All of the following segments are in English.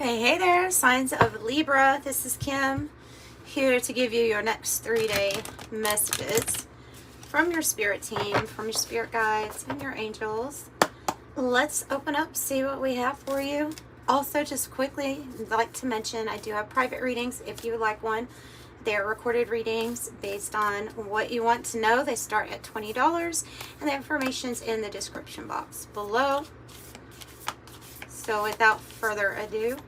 Okay, hey there, signs of Libra. This is Kim here to give you your next 3-day messages from your spirit team, from your spirit guides and your angels. Let's open up, see what we have for you. Also, just quickly, I'd like to mention I do have private readings if you would like one. They're recorded readings based on what you want to know. They start at $20 and the information's in the description box below. So without further ado,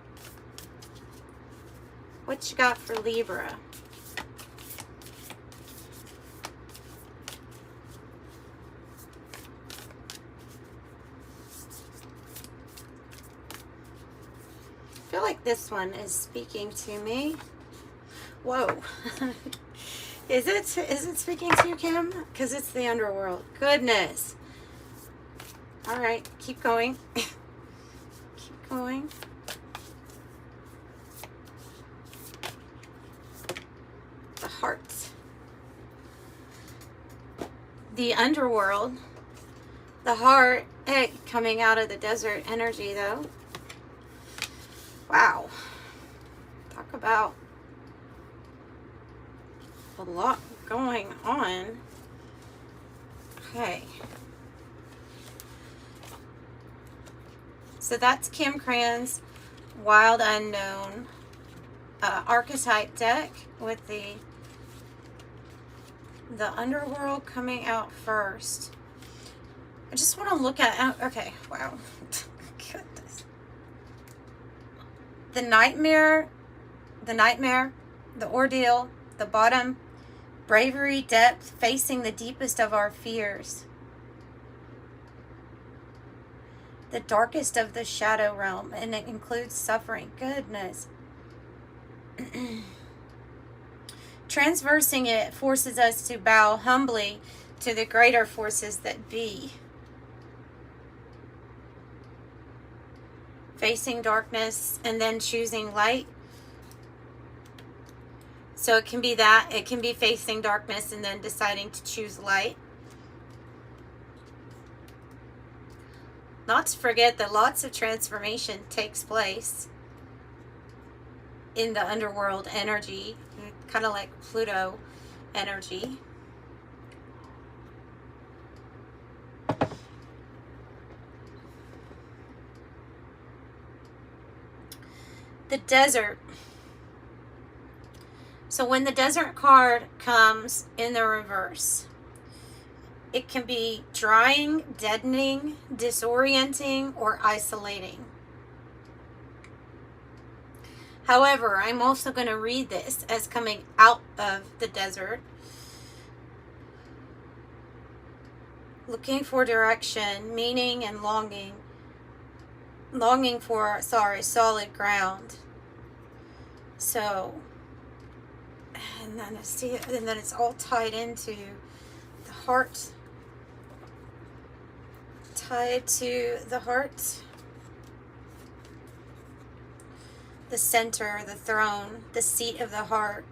what you got for Libra? I feel like this one is speaking to me. Whoa. Is it speaking to you, Kim? Because it's the underworld. Goodness. All right, keep going. Keep going. The heart. The underworld. The heart. Hey, coming out of the desert energy, though. Wow. Talk about a lot going on. Okay. So that's Kim Krans Wild Unknown archetype deck with the underworld coming out first. I just want to look at, okay, wow. Goodness. The nightmare, the ordeal, the bottom, bravery, depth, facing the deepest of our fears. The darkest of the shadow realm, and it includes suffering. Goodness. Transversing it forces us to bow humbly to the greater forces that be. Facing darkness and then choosing light. So it can be that. It can be facing darkness and then deciding to choose light. Not to forget that lots of transformation takes place in the underworld energy, kind of like Pluto energy. The desert. So when the desert card comes in the reverse, it can be drying, deadening, disorienting, or isolating. However, I'm also going to read this as coming out of the desert. Looking for direction, meaning, and longing. Longing for, solid ground. So, and then I see it, and then it's all tied into the heart. Tied to the heart. The center, the throne, the seat of the heart.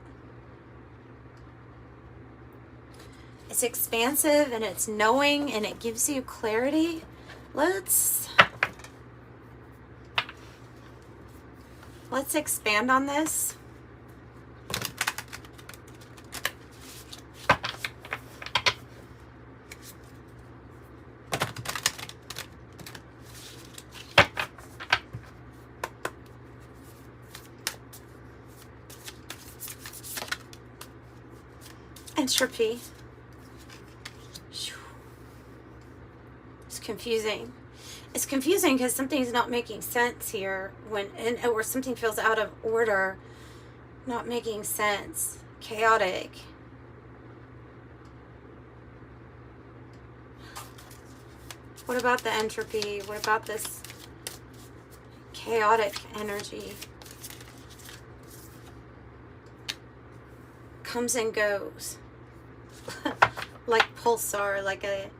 It's expansive and it's knowing and it gives you clarity. Let's expand on this. Entropy. It's confusing. It's confusing because something's not making sense here or something feels out of order, not making sense, chaotic. What about the entropy? What about this chaotic energy? Comes and goes. Like pulsar, like a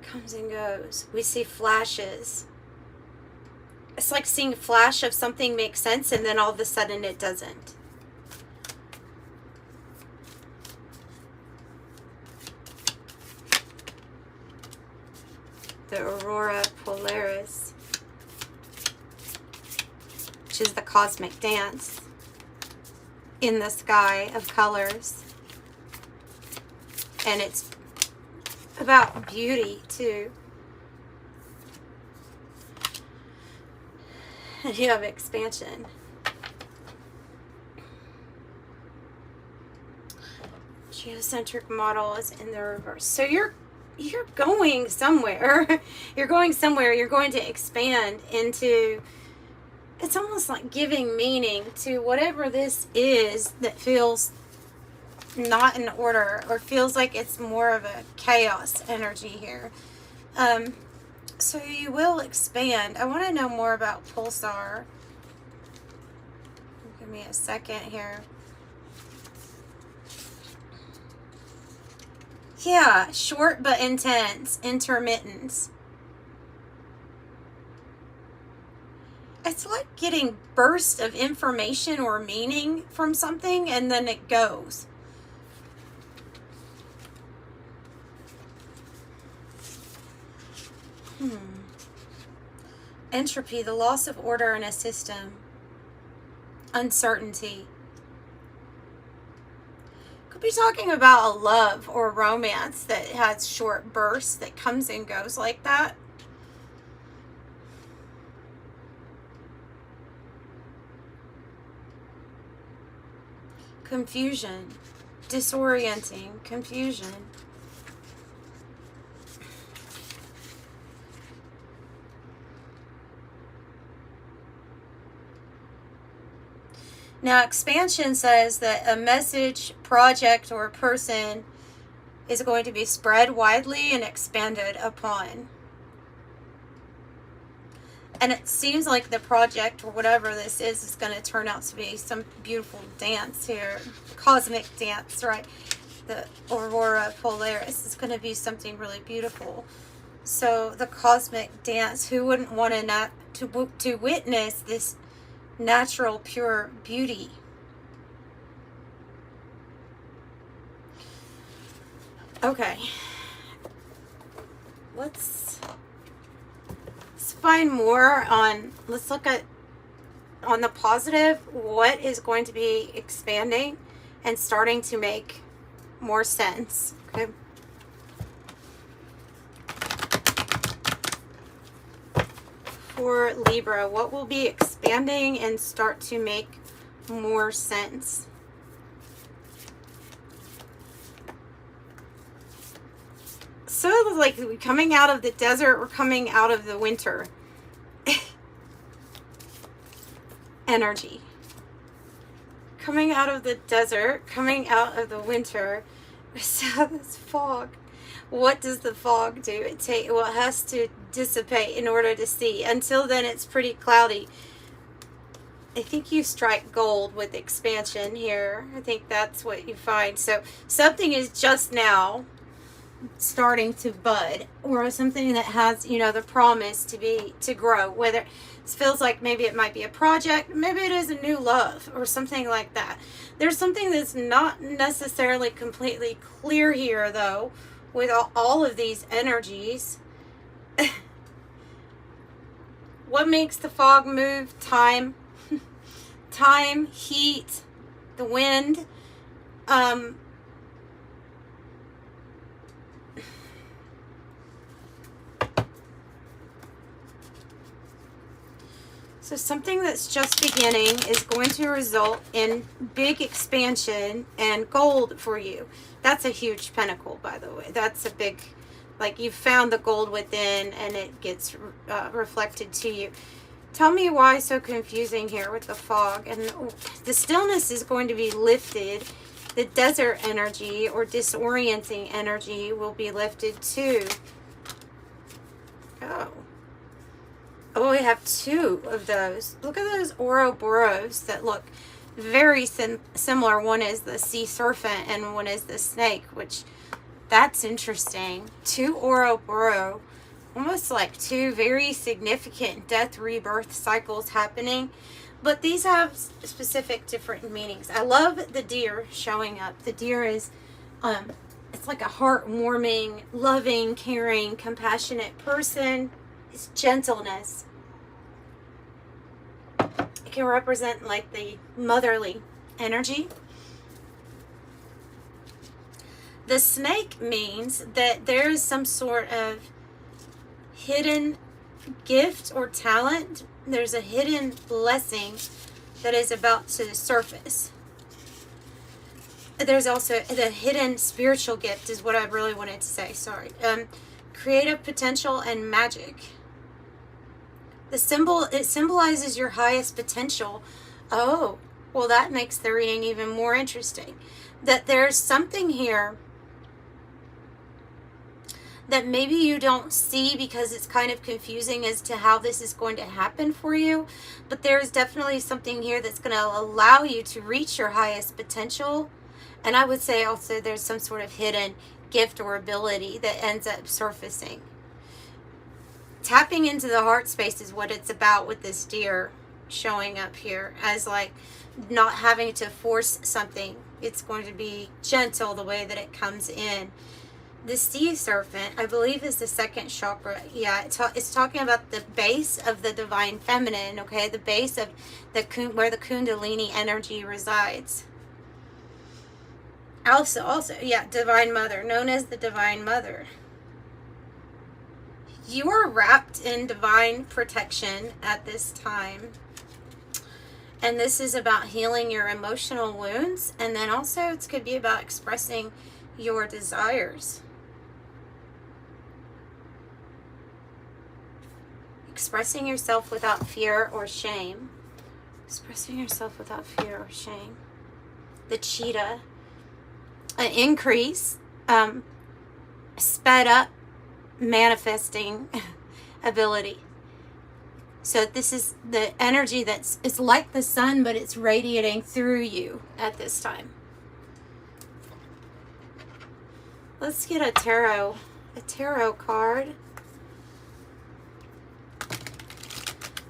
comes and goes. We see flashes. It's like seeing a flash of something makes sense and then all of a sudden it doesn't. The aurora polaris. which is the cosmic dance in the sky of colors. And it's about beauty too. And you have expansion. Geocentric model is in the reverse. So you're going somewhere. You're going somewhere. You're going to expand into, it's almost like giving meaning to whatever this is that feels not in order, or feels like it's more of a chaos energy here. So you will expand. I want to know more about Pulsar. Give me a second here. Yeah, short but intense, intermittence. It's like getting bursts of information or meaning from something and then it goes. Entropy, the loss of order in a system. Uncertainty. Could be talking about a love or romance that has short bursts that comes and goes like that. Confusion. Disorienting. Confusion. Now, expansion says that a message, project, or person is going to be spread widely and expanded upon. And it seems like the project, or whatever this is going to turn out to be some beautiful dance here. Cosmic dance, right? The Aurora Polaris is going to be something really beautiful. So the cosmic dance, who wouldn't want to witness this natural, pure beauty? Okay. Let's find more on, let's look at, on the positive, what is going to be expanding and starting to make more sense. Okay. For Libra, what will be expanding and start to make more sense? So like we're coming out of the desert, we're coming out of the winter. Energy. Coming out of the desert, coming out of the winter. So this fog. What does the fog do? It has to dissipate in order to see. Until then, it's pretty cloudy. I think you strike gold with expansion here. I think that's what you find. So something is just now starting to bud, or something that has, you know, the promise to grow. Whether it feels like maybe it might be a project, maybe it is a new love or something like that. There's something that's not necessarily completely clear here, though, with all of these energies. What makes the fog move? Time. Time, heat, the wind. So something that's just beginning is going to result in big expansion and gold for you. That's a huge pentacle, by the way. That's a big, like, you found the gold within and it gets reflected to you. Tell me why so confusing here with the fog. And the stillness is going to be lifted. The desert energy or disorienting energy will be lifted too. Oh, we have two of those. Look at those Ouroboros that look very similar. One is the sea serpent and one is the snake, which, that's interesting. Two Ouroboro, almost like two very significant death rebirth cycles happening. But these have specific different meanings. I love the deer showing up. The deer is, it's like a heartwarming, loving, caring, compassionate person. It's gentleness. It can represent like the motherly energy. The snake means that there is some sort of hidden gift or talent. There's a hidden blessing that is about to surface. There's also the hidden spiritual gift is what I really wanted to say. Sorry. Creative potential and magic. The symbol, it symbolizes your highest potential. Oh, well, that makes the reading even more interesting. That there's something here that maybe you don't see because it's kind of confusing as to how this is going to happen for you. But there's definitely something here that's going to allow you to reach your highest potential. And I would say also there's some sort of hidden gift or ability that ends up surfacing. Tapping into the heart space is what it's about with this deer showing up here as like not having to force something. It's going to be gentle the way that it comes in. The sea serpent, I believe, is the second chakra. Yeah, it's talking about the base of the divine feminine, okay? The base of where the kundalini energy resides. Also, yeah, divine mother, known as the divine mother. You are wrapped in divine protection at this time. And this is about healing your emotional wounds. And then also it could be about expressing your desires. Expressing yourself without fear or shame. Expressing yourself without fear or shame. The cheetah. An increase. Sped up manifesting ability. So this is the energy it's like the sun, but it's radiating through you at this time. Let's get a tarot card.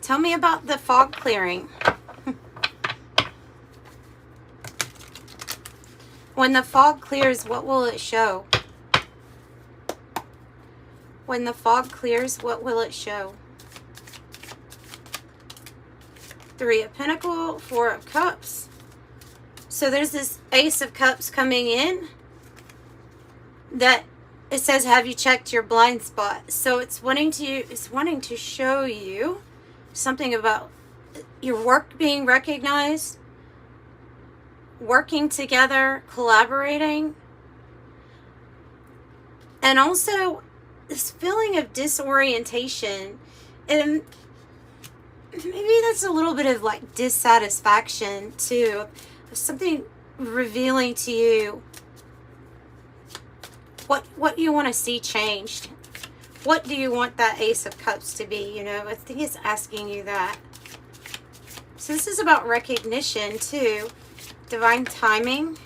Tell me about the fog clearing. When the fog clears, what will it show? When the fog clears, what will it show? 3 of Pentacles, 4 of Cups. So there's this Ace of Cups coming in that it says, have you checked your blind spot? So it's wanting to show you something about your work being recognized, working together, collaborating, and also this feeling of disorientation, and maybe that's a little bit of like dissatisfaction too, something revealing to you what you want to see changed. What do you want that Ace of Cups to be? You know, I think it's asking you that. So this is about recognition too. Divine timing.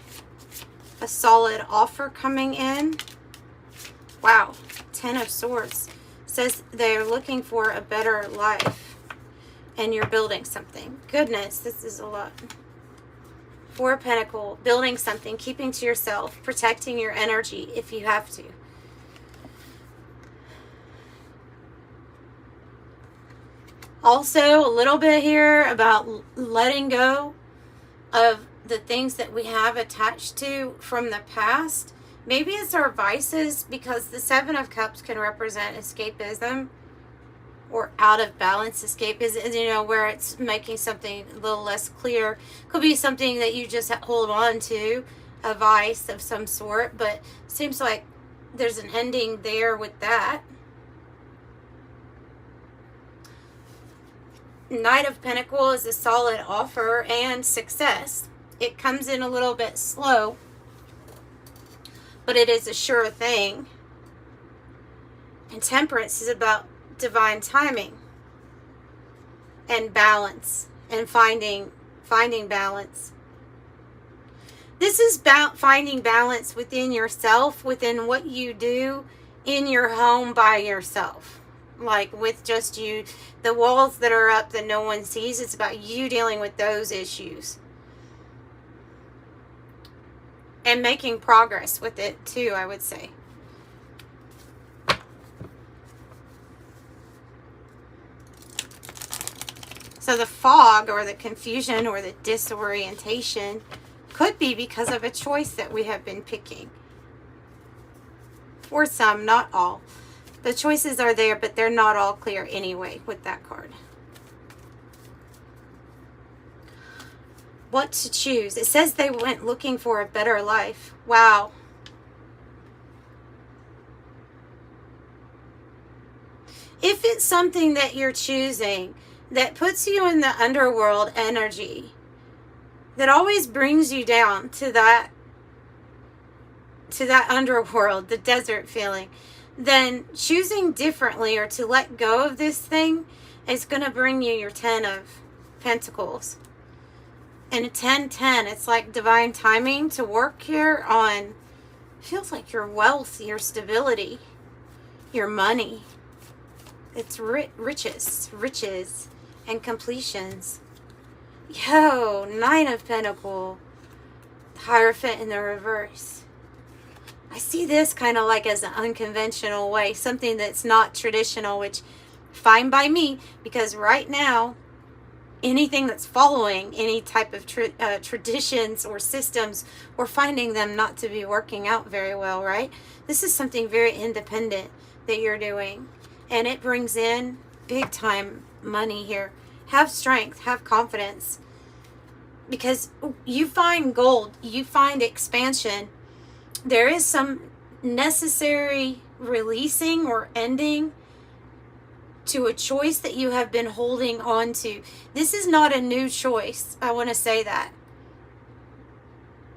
A solid offer coming in. Wow. 10 of Swords. Says they're looking for a better life. And you're building something. Goodness, this is a lot. 4 of Pentacles. Building something. Keeping to yourself. Protecting your energy if you have to. Also, a little bit here about letting go of the things that we have attached to from the past. Maybe it's our vices, because the 7 of Cups can represent escapism or out of balance escapism, you know, where it's making something a little less clear. Could be something that you just hold on to, a vice of some sort, but seems like there's an ending there with that. Knight of Pentacles is a solid offer and success. It comes in a little bit slow, but it is a sure thing. And Temperance is about divine timing and balance and finding balance. This is about finding balance within yourself, within what you do in your home by yourself. Like with just you, the walls that are up that no one sees, it's about you dealing with those issues. And making progress with it too, I would say. So the fog or the confusion or the disorientation could be because of a choice that we have been picking. For some, not all. The choices are there, but they're not all clear anyway with that card. What to choose? It says they went looking for a better life. Wow. If it's something that you're choosing that puts you in the underworld energy, that always brings you down to that underworld, the desert feeling, then choosing differently or to let go of this thing is going to bring you your 10 of Pentacles. And a 10-10, it's like divine timing to work here on, feels like your wealth, your stability, your money. It's riches and completions. Yo, 9 of Pentacles, Hierophant in the reverse. I see this kind of like as an unconventional way, something that's not traditional, which fine by me, because right now, anything that's following any type of traditions or systems, we're finding them not to be working out very well, right? This is something very independent that you're doing, and it brings in big time money here. Have strength, have confidence, because you find gold, you find expansion. There is some necessary releasing or ending to a choice that you have been holding on to. This is not a new choice. I want to say that.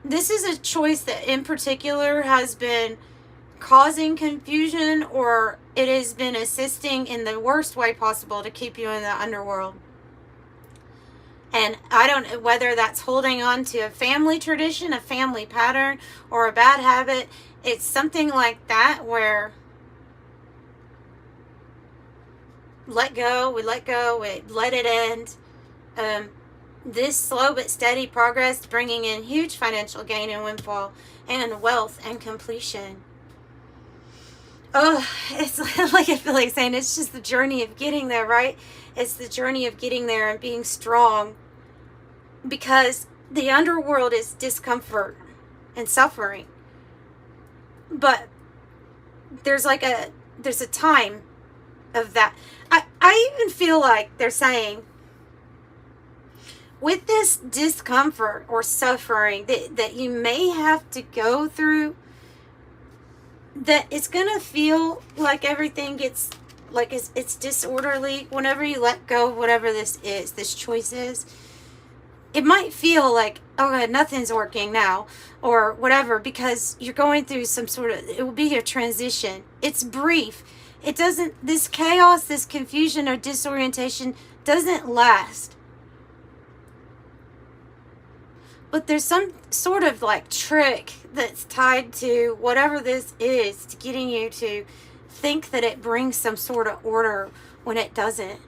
This is a choice that in particular has been causing confusion, or it has been assisting in the worst way possible to keep you in the underworld. And I don't know whether that's holding on to a family tradition, a family pattern, or a bad habit. It's something like that where we let go, we let it end. This slow but steady progress bringing in huge financial gain and windfall and wealth and completion. Oh, it's like I feel like saying it's just the journey of getting there, right? It's the journey of getting there and being strong, because the underworld is discomfort and suffering. But there's a time of that. I even feel like they're saying with this discomfort or suffering that you may have to go through, that it's gonna feel like everything gets like it's disorderly whenever you let go of whatever this choice is. It might feel like, oh God, nothing's working now or whatever, because you're going through some sort of, it will be a transition. It's brief. It doesn't, this chaos, this confusion or disorientation doesn't last. But there's some sort of like trick that's tied to whatever this is, to getting you to think that it brings some sort of order when it doesn't.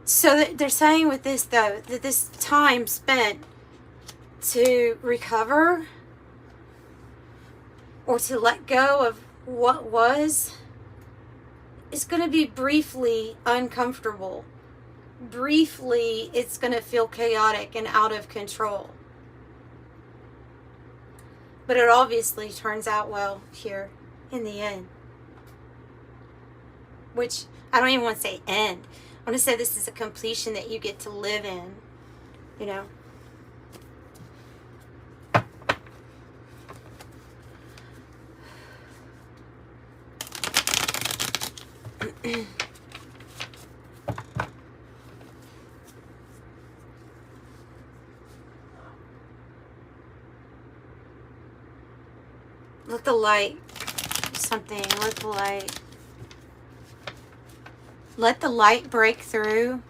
So they're saying with this though, that this time spent to recover or to let go of what was is going to be briefly uncomfortable. Briefly, it's going to feel chaotic and out of control. But it obviously turns out well here in the end. Which, I don't even want to say end. I want to say this is a completion that you get to live in. You know? Let the light, something, let the light. Let the light break through.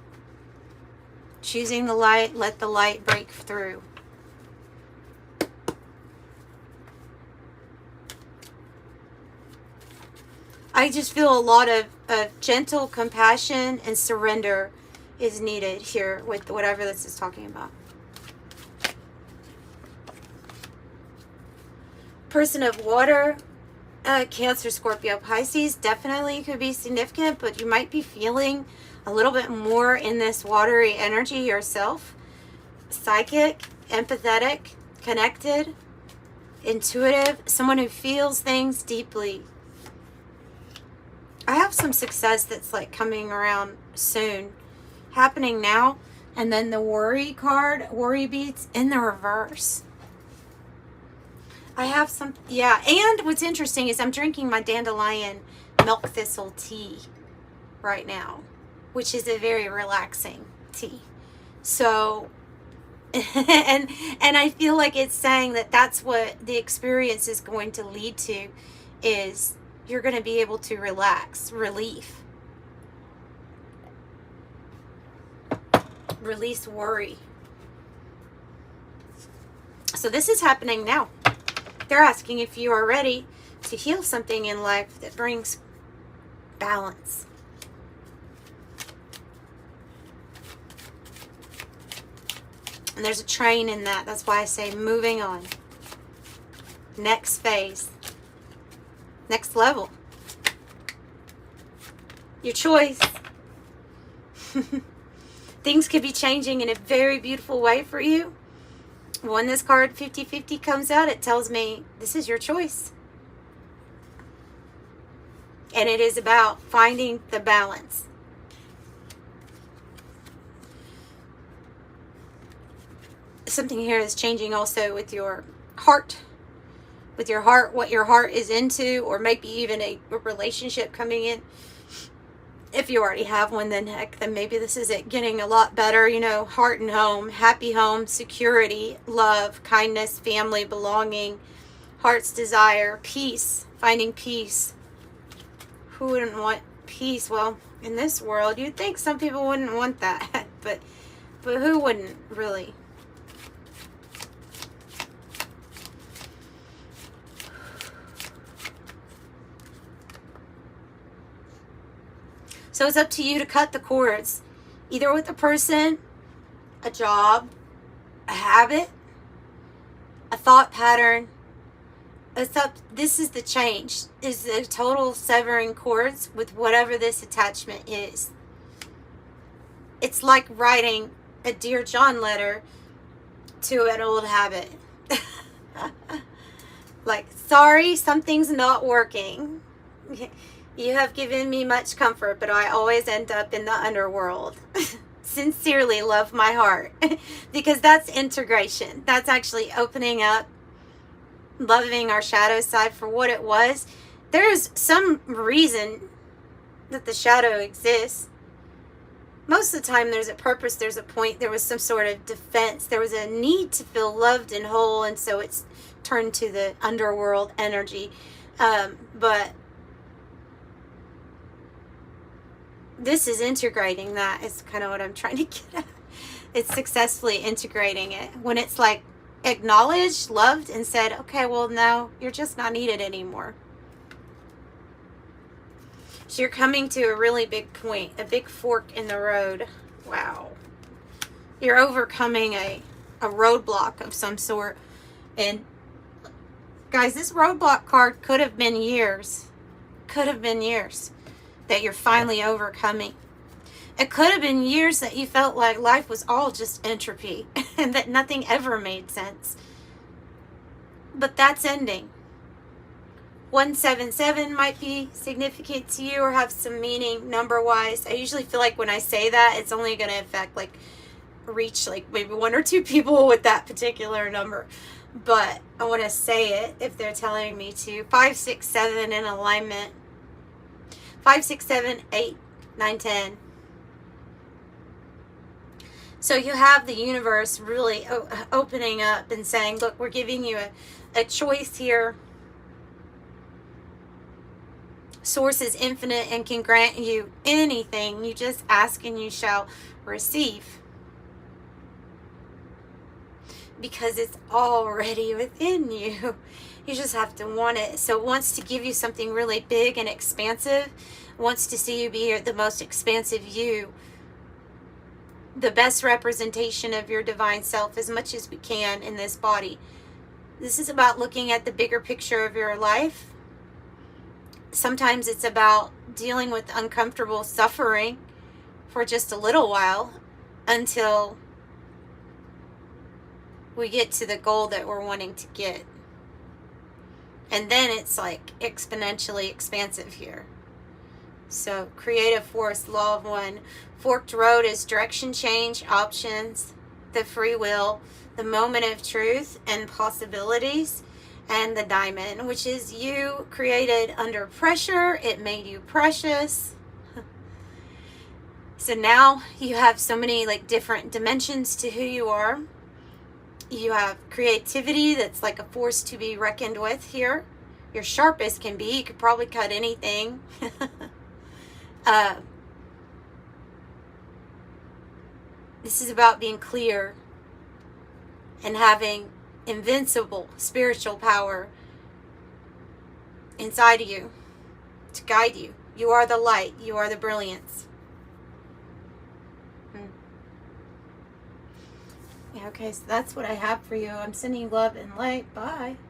Choosing the light, let the light break through. I just feel a lot of gentle compassion and surrender is needed here with whatever this is talking about. Person of water, Cancer, Scorpio, Pisces, definitely could be significant, but you might be feeling a little bit more in this watery energy yourself. Psychic, empathetic, connected, intuitive, someone who feels things deeply. I have some success that's like coming around soon, happening now. And then the worry card, worry beads in the reverse. I have some, yeah. And what's interesting is I'm drinking my dandelion milk thistle tea right now, which is a very relaxing tea. So, and I feel like it's saying that that's what the experience is going to lead to, is you're going to be able to relax, relief, release worry. So this is happening now. They're asking if you are ready to heal something in life that brings balance. And there's a train in that. That's why I say moving on. Next phase. Next level. Your choice. Things could be changing in a very beautiful way for you. When this card 50-50 comes out, it tells me this is your choice. And it is about finding the balance. Something here is changing also with your heart. With your heart, what your heart is into, or maybe even a relationship coming in. If you already have one, then heck, then maybe this is it getting a lot better. You know, heart and home, happy home, security, love, kindness, family, belonging, heart's desire, peace, finding peace. Who wouldn't want peace? Well, in this world, you'd think some people wouldn't want that, but who wouldn't really? So it's up to you to cut the cords, either with a person, a job, a habit, a thought pattern. It's up. This is the change, is the total severing cords with whatever this attachment is. It's like writing a Dear John letter to an old habit. Like, sorry, something's not working. You have given me much comfort, but I always end up in the underworld. Sincerely love, my heart. Because that's integration. That's actually opening up, loving our shadow side for what it was. There's some reason that the shadow exists. Most of the time there's a purpose, there's a point, there was some sort of defense. There was a need to feel loved and whole, and so it's turned to the underworld energy. But this is integrating that, is kind of what I'm trying to get at. It's successfully integrating it. When it's like acknowledged, loved, and said, okay, well, now you're just not needed anymore. So you're coming to a really big point, a big fork in the road. Wow. You're overcoming a roadblock of some sort. And guys, this roadblock card could have been years. Could have been years that you're finally overcoming. It could have been years that you felt like life was all just entropy and that nothing ever made sense. But that's ending. 177 might be significant to you or have some meaning number-wise. I usually feel like when I say that, it's only going to affect, like, reach, like, maybe one or two people with that particular number. But I want to say it if they're telling me to. 5, 6, 7 in alignment. 5, 6, 7, 8, 9, 10. So you have the universe really opening up and saying, look, we're giving you a choice here. Source is infinite and can grant you anything. You just ask and you shall receive. Because it's already within you. You just have to want it. So it wants to give you something really big and expansive. It wants to see you be the most expansive you. The best representation of your divine self as much as we can in this body. This is about looking at the bigger picture of your life. Sometimes it's about dealing with uncomfortable suffering for just a little while until we get to the goal that we're wanting to get. And then it's like exponentially expansive here. So creative force, law of one. Forked road is direction change, options, the free will, the moment of truth and possibilities, and the diamond, which is you created under pressure. It made you precious. So now you have so many like different dimensions to who you are. You have creativity that's like a force to be reckoned with here. You're sharp as can be. You could probably cut anything. This is about being clear and having invincible spiritual power inside of you to guide you. You are the light. You are the brilliance. Yeah, okay, so that's what I have for you. I'm sending you love and light. Bye.